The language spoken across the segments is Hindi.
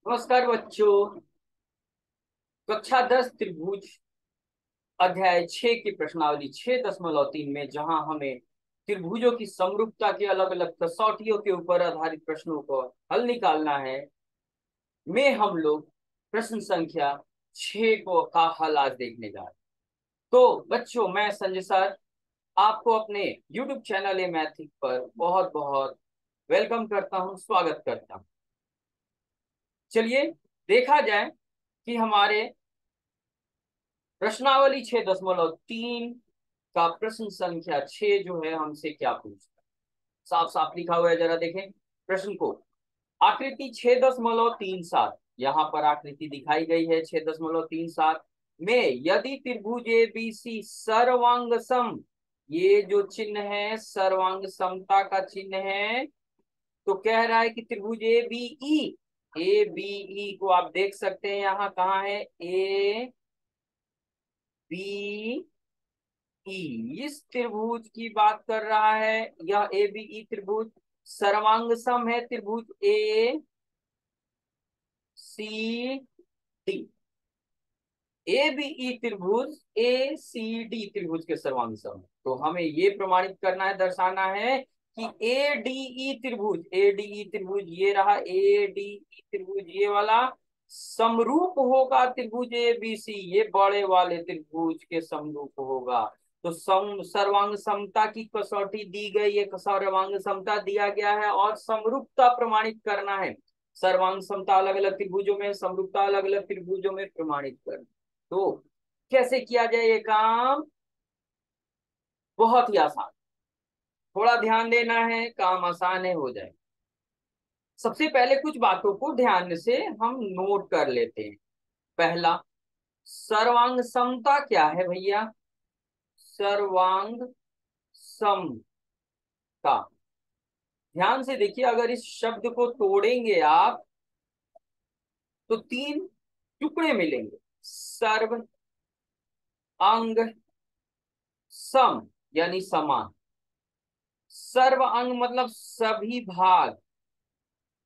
नमस्कार बच्चों। कक्षा 10 त्रिभुज अध्याय 6 की प्रश्नावली 6.3 में जहां हमें त्रिभुजों की समरूपता की अलग अलग कसौटियों के ऊपर आधारित प्रश्नों को हल निकालना है, में हम लोग प्रश्न संख्या 6 को का हल आज देखने जा रहे हैं। तो बच्चों, मैं संजय सर आपको अपने YouTube चैनल ए मैथिक पर बहुत बहुत वेलकम करता हूं, स्वागत करता हूं। चलिए देखा जाए कि हमारे प्रश्नावली 6.3 का प्रश्न संख्या 6 जो है हमसे क्या पूछता है। साफ साफ लिखा हुआ है, जरा देखें प्रश्न को। आकृति 6.37, यहाँ पर आकृति दिखाई गई है 6.37 में यदि त्रिभुज ए बी सी सर्वांग सम, ये जो चिन्ह है सर्वांग समता का चिन्ह है, तो कह रहा है कि त्रिभुज ए बी ई को आप देख सकते हैं, यहाँ कहाँ है ए बी ई, इस त्रिभुज की बात कर रहा है। यह ए बी ई त्रिभुज सर्वांग सम है त्रिभुज ए C D. A B E त्रिभुज ए सी डी त्रिभुज के सर्वांग सम है। तो हमें ये प्रमाणित करना है, दर्शाना है कि ए डी ई त्रिभुज ये रहा, ए डी ई त्रिभुज ये वाला समरूप होगा त्रिभुज ए बी सी, ये बड़े वाले त्रिभुज के समरूप होगा। तो सर्वांग समता की कसौटी दी गई है, सर्वांग समता दिया गया है और समरूपता प्रमाणित करना है। सर्वांग समता अलग अलग त्रिभुजों में, समरूपता अलग अलग त्रिभुजों में प्रमाणित करना। तो कैसे किया जाए ये काम? बहुत ही आसान, थोड़ा ध्यान देना है, काम आसान है, हो जाए। सबसे पहले कुछ बातों को ध्यान से हम नोट कर लेते हैं। पहला, सर्वांग समता क्या है भैया? सर्वांग समता, ध्यान से देखिए, अगर इस शब्द को तोड़ेंगे आप तो तीन टुकड़े मिलेंगे। सर्व अंग सम यानी समान, सर्व अंग मतलब सभी भाग,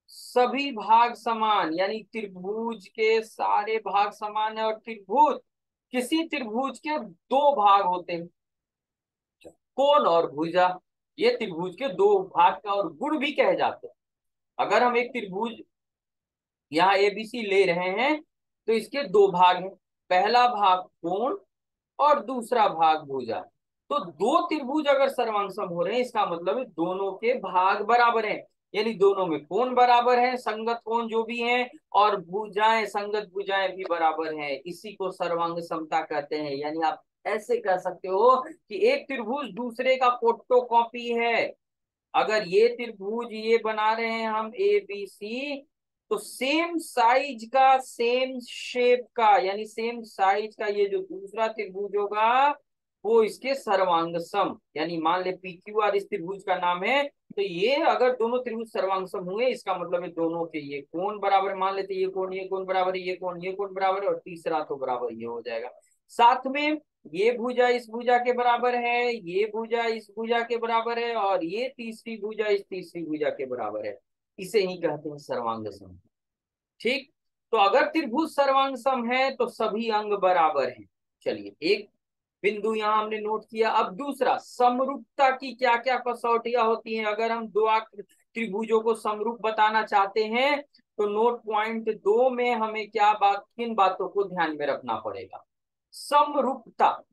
सभी भाग समान यानी त्रिभुज के सारे भाग समान है। और त्रिभुज, किसी त्रिभुज के दो भाग होते हैं, कोण और भुजा, ये त्रिभुज के दो भाग का और गुण भी कहे जाते हैं। अगर हम एक त्रिभुज यहाँ एबीसी ले रहे हैं तो इसके दो भाग हैं, पहला भाग कोण और दूसरा भाग भुजा। तो दो त्रिभुज अगर सर्वांग हो रहे हैं, इसका मतलब है दोनों के भाग बराबर हैं, यानी दोनों में कोण बराबर है, संगत कोण जो भी हैं, और भुजाएं, संगत भुजाएं भी बराबर हैं। इसी को सर्वांग समता कहते हैं। यानी आप ऐसे कह सकते हो कि एक त्रिभुज दूसरे का फोटोकॉपी है। अगर ये त्रिभुज ये बना रहे हैं हम ए बी सी, तो सेम साइज का, सेम शेप का, यानी सेम साइज का ये जो दूसरा त्रिभुज होगा वो इसके सर्वांग सम, यानी मान ले पी क्यू आर इस त्रिभुज का नाम है। तो ये अगर दोनों त्रिभुज सर्वांग सम हुए, इसका मतलब है दोनों के ये कोण बराबर, मान लेते ये कोण बराबर है, ये कोण बराबर है, और तीसरा तो बराबर ये हो जाएगा। साथ में ये भुजा इस भुजा के बराबर है, ये भुजा इस भुजा के बराबर है, और ये तीसरी भुजा इस तीसरी भुजा के बराबर है। इसे ही कहते हैं सर्वांग सम। ठीक, तो अगर त्रिभुज सर्वांग सम है तो सभी अंग बराबर हैं। चलिए, एक बिंदु यहां हमने नोट किया। अब दूसरा, समरूपता की क्या क्या कसौटियां होती हैं। अगर हम दो त्रिभुजों को समरूप बताना चाहते हैं तो नोट पॉइंट 2 में हमें क्या बात, किन बातों को ध्यान में रखना पड़ेगा? समरूपता,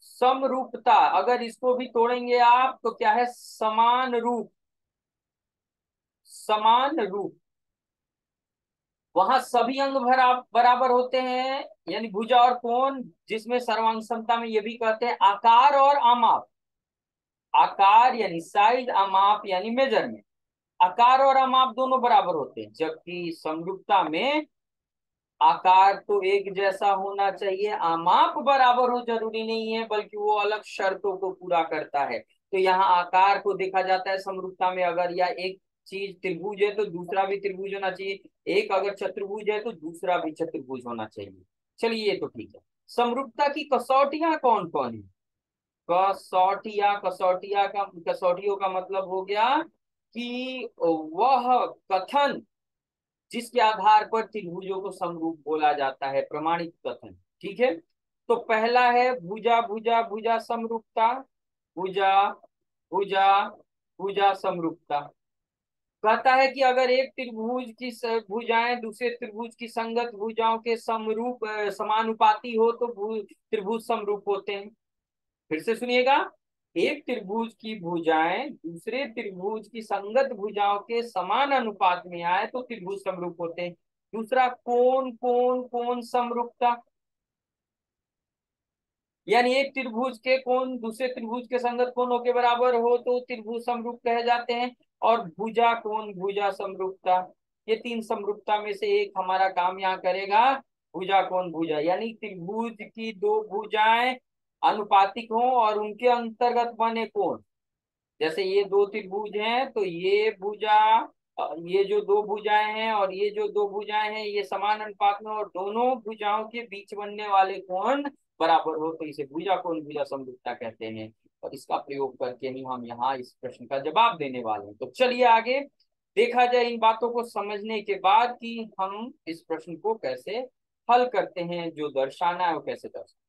समरूपता अगर इसको भी तोड़ेंगे आप तो क्या है? समान रूप, समान रूप। वहां सभी अंग बराबर होते हैं, यानी भुजा और कोण, जिसमें सर्वांग समता में ये भी कहते हैं आकार और अमाप। आकार यानी साइज, अमाप यानी मेजरमेंट। आकार और अमाप दोनों बराबर होते हैं, जबकि समरूपता में आकार तो एक जैसा होना चाहिए, आमाप बराबर हो जरूरी नहीं है, बल्कि वो अलग शर्तों को पूरा करता है। तो यहाँ आकार को देखा जाता है समरूपता में। अगर या एक चीज त्रिभुज है तो दूसरा भी त्रिभुज होना चाहिए, एक अगर चतुर्भुज है तो दूसरा भी चतुर्भुज होना चाहिए। चलिए, ये तो ठीक है। समरूपता की कसौटियां कौन कौन है? कसौटियों का मतलब हो गया कि वह कथन जिसके आधार पर त्रिभुजों को समरूप बोला जाता है, प्रमाणित कथन। ठीक है, तो पहला है भुजा भुजा भुजा समरूपता, भुजा भुजा भुजा समरूपता। कहता है कि अगर एक त्रिभुज की भुजाएं दूसरे त्रिभुज की संगत भुजाओं के समरूप समानुपाती हो तो त्रिभुज समरूप होते हैं। फिर से सुनिएगा, एक त्रिभुज की भुजाएं दूसरे त्रिभुज की संगत भुजाओं के समान अनुपात में आए तो त्रिभुज समरूप होते हैं। दूसरा, कोण कोण कोण समरूपता, यानी एक त्रिभुज के कोण दूसरे त्रिभुज के संगत कोणों के बराबर हो तो त्रिभुज समरूप कहे जाते हैं। और भुजा कोण भुजा समरूपता, ये तीन समरूपता में से एक हमारा काम यहाँ करेगा, भुजा कोण भुजा, यानी त्रिभुज की दो भुजाएं अनुपातिक हों और उनके अंतर्गत बने कोण। जैसे ये दो त्रिभुज हैं तो ये भुजा, ये जो दो भुजाएं हैं और ये जो दो भुजाएं हैं ये समान अनुपात में और दोनों भुजाओं के बीच बनने वाले कोण बराबर हो तो इसे भुजा कोण भुजा समरूपता कहते हैं। और इसका प्रयोग करके ही हम यहाँ इस प्रश्न का जवाब देने वाले हैं। तो चलिए आगे देखा जाए इन बातों को समझने के बाद कि हम इस प्रश्न को कैसे हल करते हैं, जो दर्शाना है वो कैसे दर्शाना।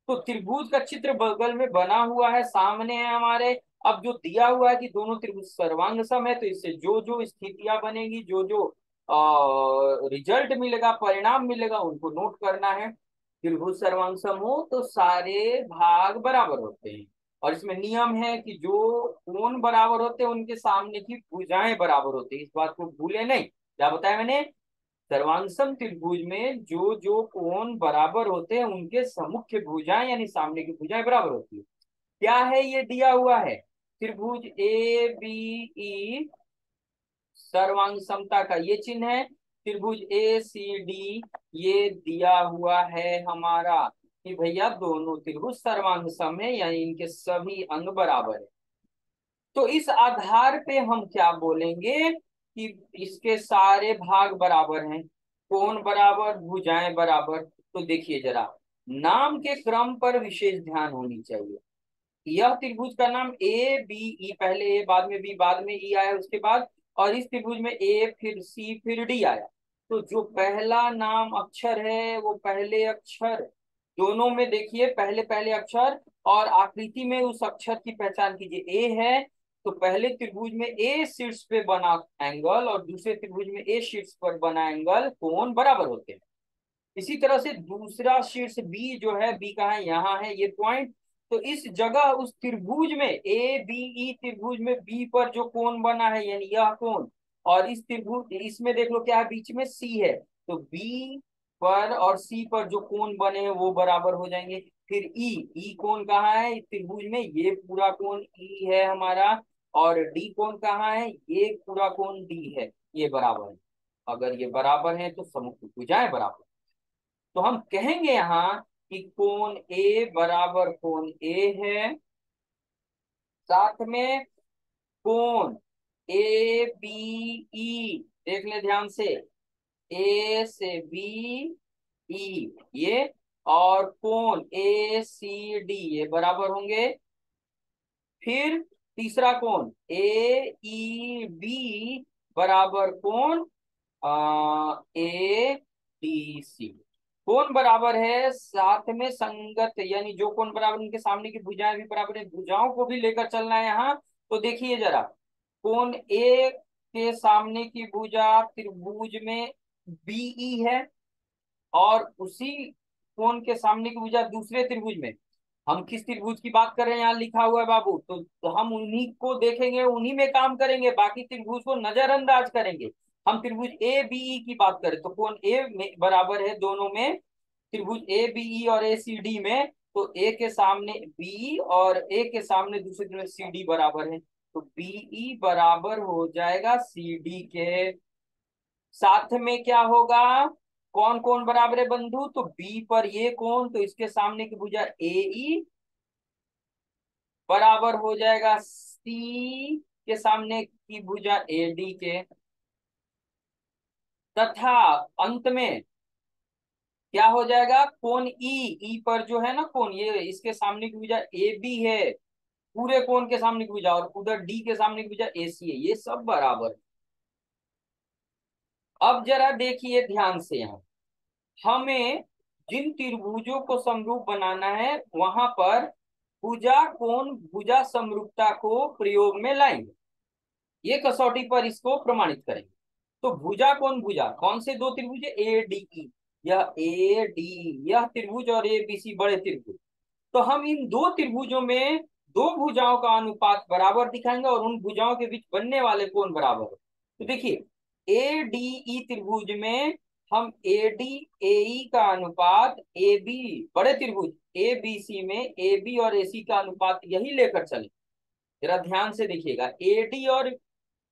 तो त्रिभुज का चित्र बगल में बना हुआ है, सामने है हमारे। अब जो दिया हुआ है कि दोनों त्रिभुज सर्वांग सम है, तो इससे जो जो स्थितियां बनेगी, जो जो रिजल्ट मिलेगा, परिणाम मिलेगा, उनको नोट करना है। त्रिभुज सर्वांग सम हो तो सारे भाग बराबर होते हैं। और इसमें नियम है कि जो कोण बराबर होते हैं उनके सामने की भुजाएं बराबर होती है, इस बात को भूले नहीं। क्या बताया मैंने, सर्वांगसम त्रिभुज में जो जो कोण बराबर होते हैं उनके सम्मुख भुजाएं यानी सामने की भुजाएं बराबर होती है। क्या है ये दिया हुआ है, त्रिभुज ए बी ई सर्वांग समता का ये चिन्ह है। त्रिभुज ए सी डी ये दिया हुआ है हमारा कि भैया दोनों त्रिभुज सर्वांग सम है, यानी इनके सभी अंग बराबर है। तो इस आधार पे हम क्या बोलेंगे कि इसके सारे भाग बराबर हैं, कोण बराबर भुजाएं बराबर। तो देखिए जरा, नाम के क्रम पर विशेष ध्यान होनी चाहिए। यह त्रिभुज का नाम ए बी ई, पहले ए बाद में बी बाद में ई आया उसके बाद, और इस त्रिभुज में ए फिर सी फिर डी आया। तो जो पहला नाम अक्षर है वो पहले अक्षर, दोनों में देखिए पहले पहले अक्षर और आकृति में उस अक्षर की पहचान कीजिए। ए है तो पहले त्रिभुज में ए शीर्ष पे बना एंगल और दूसरे त्रिभुज में ए शीर्ष पर बना एंगल कोण बराबर होते हैं। इसी तरह से दूसरा शीर्ष बी जो है, बी कहाँ है, यहाँ है ये पॉइंट। तो इस जगह उस त्रिभुज में ए बी ई त्रिभुज में बी पर जो कोण बना है यानी यह कोण, और इस त्रिभुज इसमें देख लो क्या है, बीच में सी है, तो बी पर और सी पर जो कोण बने हैं वो बराबर हो जाएंगे। फिर ई, ई कोण कहाँ है इस त्रिभुज में, ये पूरा कोण ई है हमारा, और डी कोण कहाँ है, ये पूरा कोण डी है, ये बराबर है। अगर ये बराबर है तो समूह भुजाएं बराबर। तो हम कहेंगे यहाँ कि कोण ए बराबर कोण ए है, साथ में कोण ए बी ई, देख ले ध्यान से, ए से बी ई ये, और कोण ए सी डी ये बराबर होंगे। फिर तीसरा कोण ए ई बी बराबर कोण ए डी सी, कोण बराबर है, साथ में संगत, यानी जो कोण बराबर उनके सामने की भुजाएं भी बराबर है, भुजाओं को भी लेकर चलना है यहाँ। तो देखिए जरा, कोण ए के सामने की भुजा त्रिभुज में बीई है और उसी कोण के सामने की भुजा दूसरे त्रिभुज में, हम किस त्रिभुज की बात कर रहे हैं यहाँ लिखा हुआ है बाबू, तो हम उन्हीं को देखेंगे, उन्हीं में काम करेंगे, बाकी त्रिभुज को नजरअंदाज करेंगे। हम त्रिभुज ए बीई की बात करें तो कोण ए में बराबर है दोनों में, त्रिभुज ए बीई और ए सी डी में, तो ए के सामने बी और ए के सामने दूसरे त्रिभुज सी डी बराबर है, तो बीई बराबर हो जाएगा सी डी के। साथ में क्या होगा, कौन कौन बराबर है बंधु, तो बी पर ये कौन, तो इसके सामने की भुजा ए ई बराबर हो जाएगा सी के सामने की भुजा ए डी के। तथा अंत में क्या हो जाएगा, कोण ई, ई पर जो है ना कोण, ये इसके सामने की भुजा ए बी है, पूरे कोण के सामने की भुजा, और उधर डी के सामने की भुजा ए सी है, ये सब बराबर। अब जरा देखिए ध्यान से, यहाँ हमें जिन त्रिभुजों को समरूप बनाना है वहां पर भुजा कोण भुजा समरूपता को प्रयोग में लाएंगे, ये कसौटी पर इसको प्रमाणित करेंगे। तो भुजा कौन भुजा, कौन से दो त्रिभुज, ए डी ई, यह ए डी, यह त्रिभुज और ए बी सी बड़े त्रिभुज। तो हम इन दो त्रिभुजों में दो भुजाओं का अनुपात बराबर दिखाएंगे और उन भुजाओं के बीच बनने वाले कोण बराबर हो। तो देखिए ए डी ई त्रिभुज में हम ए डी ए ई का अनुपात ए बी, बड़े त्रिभुज ए बी सी में ए बी और ए सी का अनुपात यही लेकर चले। जरा ध्यान से देखिएगा, ए डी और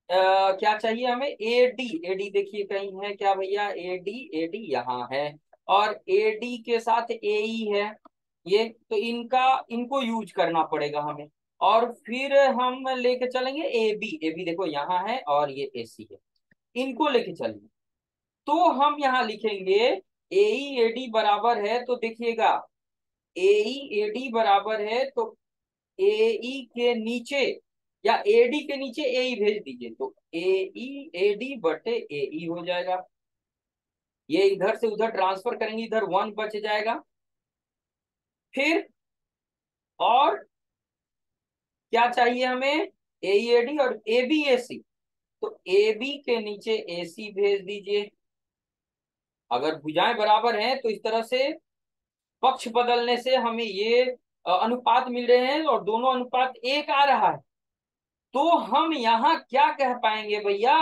क्या चाहिए हमें, ए डी, ए डी देखिए कहीं है क्या भैया, ए डी यहाँ है, और ए डी के साथ ए ई है, ये तो इनका इनको यूज करना पड़ेगा हमें। और फिर हम लेके चलेंगे ए बी देखो यहाँ है और ये ए सी है, इनको लेके चलेंगे। तो हम यहाँ लिखेंगे ए ई ए डी बराबर है, तो देखिएगा ए ई ए डी बराबर है, तो ए ई के नीचे या ए डी के नीचे ए ई भेज दीजिए, तो ए ई ए डी बटे ए ई हो जाएगा। ये इधर से उधर ट्रांसफर करेंगे, इधर वन बच जाएगा। फिर और क्या चाहिए हमें, ए ई ए डी और ए बी ए सी, तो ए बी के नीचे ए सी भेज दीजिए। अगर भुजाएं बराबर हैं तो इस तरह से पक्ष बदलने से हमें ये अनुपात मिल रहे हैं और दोनों अनुपात एक आ रहा है। तो हम यहाँ क्या कह पाएंगे भैया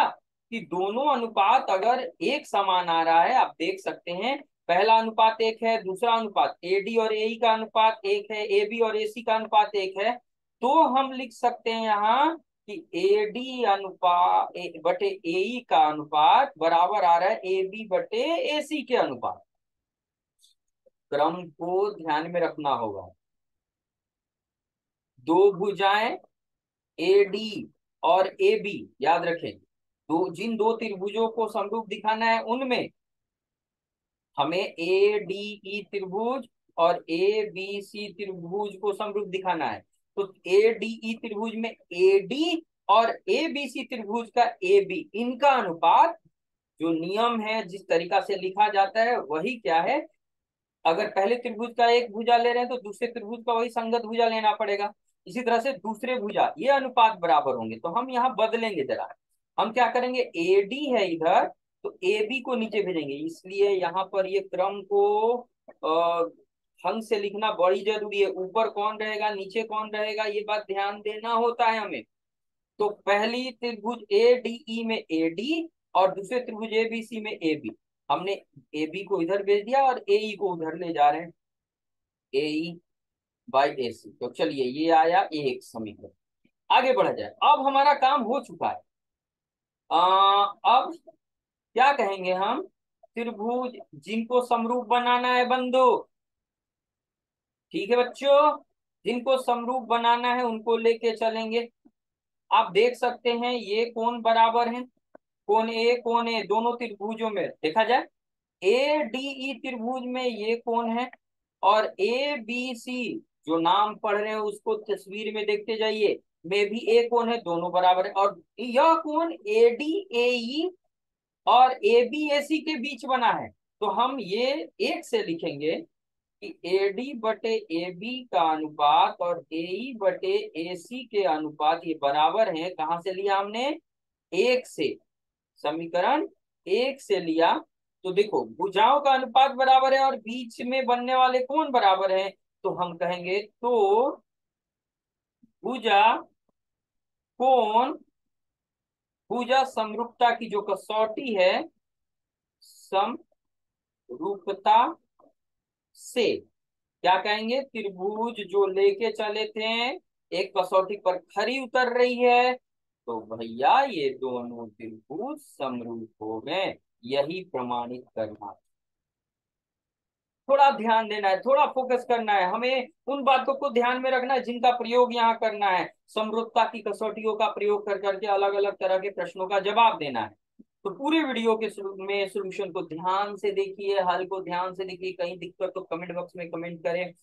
कि दोनों अनुपात अगर एक समान आ रहा है, आप देख सकते हैं पहला अनुपात एक है, दूसरा अनुपात ए डी और ए ई का अनुपात एक है, ए बी और ए सी का अनुपात एक है, तो हम लिख सकते हैं यहाँ कि ए डी अनुपात बटे ए ई का अनुपात बराबर आ रहा है ए बी बटे ए सी के अनुपात। क्रम को ध्यान में रखना होगा, दो भुजाएं ए डी और ए बी, याद रखें जिन दो त्रिभुजों को समरूप दिखाना है उनमें हमें ए डी ई त्रिभुज और ए बी सी त्रिभुज को समरूप दिखाना है। तो ए डी ई त्रिभुज में ए डी और ए बी सी त्रिभुज का ए बी, इनका अनुपात जो नियम है जिस तरीका से लिखा जाता है वही क्या है, अगर पहले त्रिभुज का एक भुजा ले रहे हैं तो दूसरे त्रिभुज का वही संगत भुजा लेना पड़ेगा। इसी तरह से दूसरे भुजा ये अनुपात बराबर होंगे, तो हम यहाँ बदलेंगे जरा। हम क्या करेंगे, ए डी है इधर तो ए बी को नीचे भेजेंगे, इसलिए यहाँ पर ये क्रम को ढंग से लिखना बड़ी जरूरी है। ऊपर कौन रहेगा नीचे कौन रहेगा ये बात ध्यान देना होता है हमें। तो पहली त्रिभुज ए डी ई में ए डी और दूसरे त्रिभुज ए बी सी में ए बी, हमने ए बी को इधर भेज दिया और ए ई को उधर ले जा रहे हैं, ए ई बाई ए सी। तो चलिए ये आया एक समीकरण। आगे बढ़ा जाए, अब हमारा काम हो चुका है। अब क्या कहेंगे हम, त्रिभुज जिनको समरूप बनाना है बंधु, ठीक है बच्चों, जिनको समरूप बनाना है उनको लेके चलेंगे। आप देख सकते हैं ये कोण बराबर है, कोण ए दोनों त्रिभुजों में देखा जाए ए डी ई त्रिभुज में ये कोण है और ए बी सी जो नाम पढ़ रहे हैं उसको तस्वीर में देखते जाइए, में भी ए कोण है, दोनों बराबर है। और यह कोण ए डी ए ई और ए बी ए सी के बीच बना है, तो हम ये एक से लिखेंगे कि ए डी बटे ए बी का अनुपात और ए ई बटे ए सी के अनुपात ये बराबर है, कहाँ से लिया हमने, एक से, समीकरण एक से लिया। तो देखो भुजाओं का अनुपात बराबर है और बीच में बनने वाले कोण बराबर हैं, तो हम कहेंगे तो भुजा कोण भुजा समरूपता की जो कसौटी है, समरूपता से क्या कहेंगे, त्रिभुज जो लेके चले थे एक कसौटी पर खरी उतर रही है, तो भैया ये दोनों त्रिभुज समरूप हो गए, यही प्रमाणित करना। थोड़ा ध्यान देना है, थोड़ा फोकस करना है, हमें उन बातों को ध्यान में रखना है जिनका प्रयोग यहाँ करना है। समरूपता की कसौटियों का प्रयोग कर करके अलग अलग तरह के प्रश्नों का जवाब देना है। तो पूरे वीडियो के में सोल्यूशन को ध्यान से देखिए, हल को ध्यान से देखिए, कहीं दिक्कत तो कमेंट बॉक्स में कमेंट करें।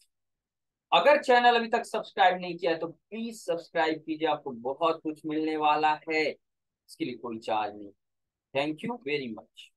अगर चैनल अभी तक सब्सक्राइब नहीं किया है तो प्लीज सब्सक्राइब कीजिए, आपको बहुत कुछ मिलने वाला है, इसके लिए कोई चार्ज नहीं। Thank you very much.